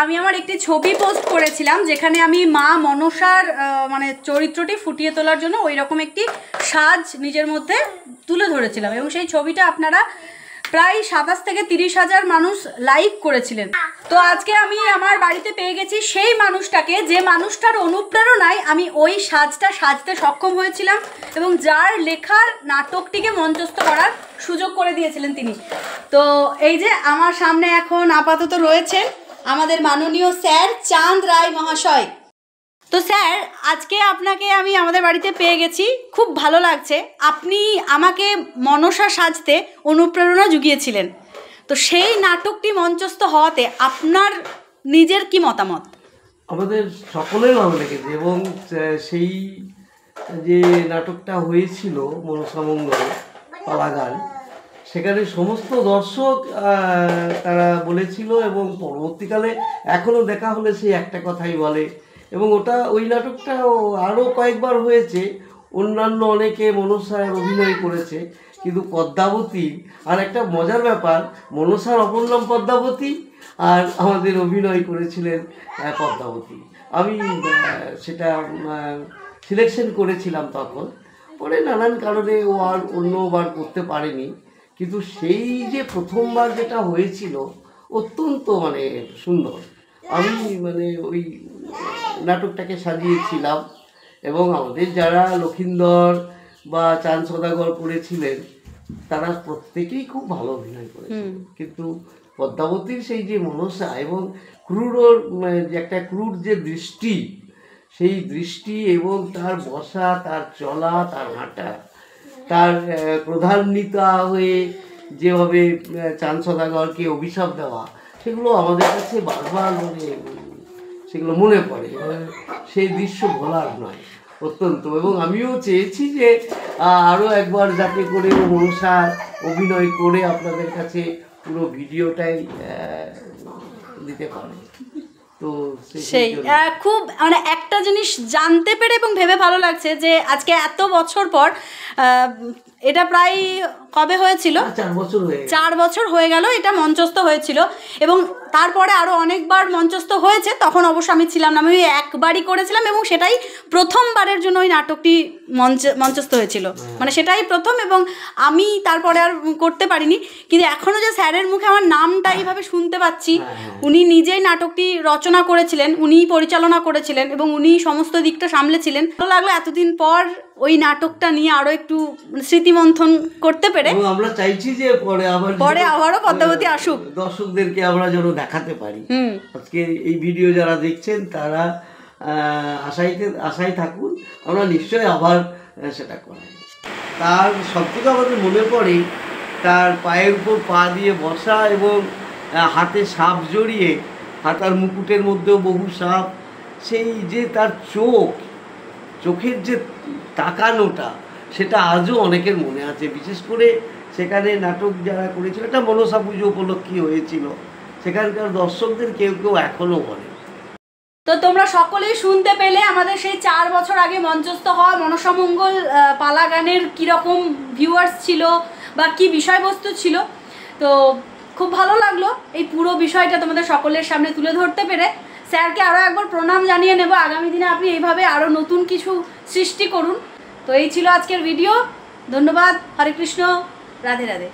আমি আমার একটি ছবি পোস্ট করেছিলাম যেখানে আমি মা মনসার মানে চরিত্রটি ফুটিয়ে তোলার জন্য ওই রকম একটি সাজ নিজের মধ্যে তুলে ধরেছিলাম এবং সেই ছবিটা আপনারা প্রায় 27 থেকে 30,000 মানুষ লাইক করেছিলেন। তো আজকে আমি আমার বাড়িতে পেয়ে গেছি সেই মানুষটাকে, যে মানুষটার অনুপ্রেরণায় আমি ওই সাজটা সাজতে সক্ষম হয়েছিলাম এবং যার লেখার নাটকটিকে মঞ্চস্থ করার সুযোগ করে দিয়েছিলেন তিনি। তো এই যে আমার সামনে এখন আপাতত রয়েছে আমাদের মাননীয় স্যার চাঁদ রায় মহাশয়। তো স্যার, আজকে আপনাকে আমি আমাদের বাড়িতে পেয়ে গেছি, খুব ভালো লাগছে। আপনি আমাকে মনসা সাজতে অনুপ্রেরণা জুগিয়েছিলেন, তো সেই নাটকটি মঞ্চস্থ হওয়াতে আপনার নিজের কি মতামত? আমাদের সকলের ভালো লেগেছে এবং সেই যে নাটকটা হয়েছিল মনসামঙ্গল পালাগান, সেখানে সমস্ত দর্শক তারা বলেছিল এবং পরবর্তীকালে এখনও দেখা হলে সেই একটা কথাই বলে। এবং ওই নাটকটা আরও কয়েকবার হয়েছে, অন্যান্য অনেকে মনসার অভিনয় করেছে, কিন্তু পদ্মাবতী আর একটা মজার ব্যাপার, মনসার অপর নাম পদ্মাবতী আর আমাদের অভিনয় করেছিলেন পদ্মাবতী। আমি সেটা সিলেকশন করেছিলাম তখন, পরে নানান কারণে ও আর অন্যবার করতে পারেনি। কিন্তু সেই যে প্রথমবার যেটা হয়েছিল অত্যন্ত সুন্দর। আমি ওই নাটকটাকে সাজিয়েছিলাম এবং আমাদের যারা লক্ষিন্দর বা চাঁদ সদাগর করেছিলেন তারা প্রত্যেকেই খুব ভালো অভিনয় করেছে। কিন্তু পদ্মাবতীর সেই যে মনসা এবং ক্রুরোর যে একটা ক্রুর যে দৃষ্টি, সেই দৃষ্টি এবং তার বসা, তার চলা, তার হাঁটা, তার প্রধান্বিতা হয়ে যেভাবে চাঁদ সদাগরকে অভিশাপ দেওয়া, সেগুলো আমাদের কাছে বারবার সেগুলো মনে পড়ে। সেই দৃশ্য ভোলার নয় অত্যন্ত। এবং আমিও চেয়েছি যে আরও একবার যাতে করে মনসার অভিনয় করে আপনাদের কাছে পুরো ভিডিওটাই দিতে পারে। তো সেই খুব একটা জিনিস জানতে পেরে এবং ভেবে ভালো লাগছে যে আজকে এত বছর পর, এটা প্রায় কবে হয়েছিল? 4 বছর হয়ে গেল এটা মঞ্চস্থ হয়েছিল এবং তারপরে আরও অনেকবার মঞ্চস্থ হয়েছে। তখন অবশ্য আমি ছিলাম না, আমি একবারই করেছিলাম এবং সেটাই প্রথমবারের জন্য ওই নাটকটি মঞ্চস্থ হয়েছিল, সেটাই প্রথম এবং আমি তারপরে আর করতে পারিনি। কিন্তু এখনও যে স্যারের মুখে আমার নামটা এইভাবে শুনতে পাচ্ছি, উনি নিজেই নাটকটি রচনা করেছিলেন, উনিই পরিচালনা করেছিলেন এবং উনি সমস্ত দিকটা সামলেছিলেন। ভালো লাগলো এতদিন পর ওই নাটকটা নিয়ে আরও একটু স্মৃতিমন্থন করতে পেরে। আমরা চাইছি যে পরে আবারও পদ্মাবতী আসুক, দর্শকদেরকে আমরা যেন দেখাতে পারি। আজকে এই ভিডিও যারা দেখছেন তারা আশায় থাকুন, আমরা নিশ্চয়ই আবার সেটা করাই। তার সবথেকে আমাদের মনে পড়ে তার পায়ের উপর পা দিয়ে বসা এবং হাতে সাপ জড়িয়ে, হাতার মুকুটের মধ্যেও বহু সাপ, সেই যে তার চোখের যে তাকানোটা, সেটা আজও অনেকের মনে আছে। বিশেষ করে সেখানে নাটক যারা করেছিল, একটা মনসা পুজো উপলক্ষে হয়েছিল, সেখানকার দর্শকদের কেউ কেউ এখনও বলে। তো তোমরা সকলেই শুনতে পেলে আমাদের সেই 4 বছর আগে মঞ্চস্থ হওয়া মনসামঙ্গল পালা গানের কীরকম ভিউয়ার্স ছিল বা কি বিষয়বস্তু ছিল। তো খুব ভালো লাগলো এই পুরো বিষয়টা তোমাদের সকলের সামনে তুলে ধরতে পেরে। স্যারকে আরও একবার প্রণাম জানিয়ে নেব, আগামী দিনে আপনি এইভাবে আরও নতুন কিছু সৃষ্টি করুন। তো এই ছিল আজকের ভিডিও। ধন্যবাদ। হরে কৃষ্ণ, রাধে রাধে।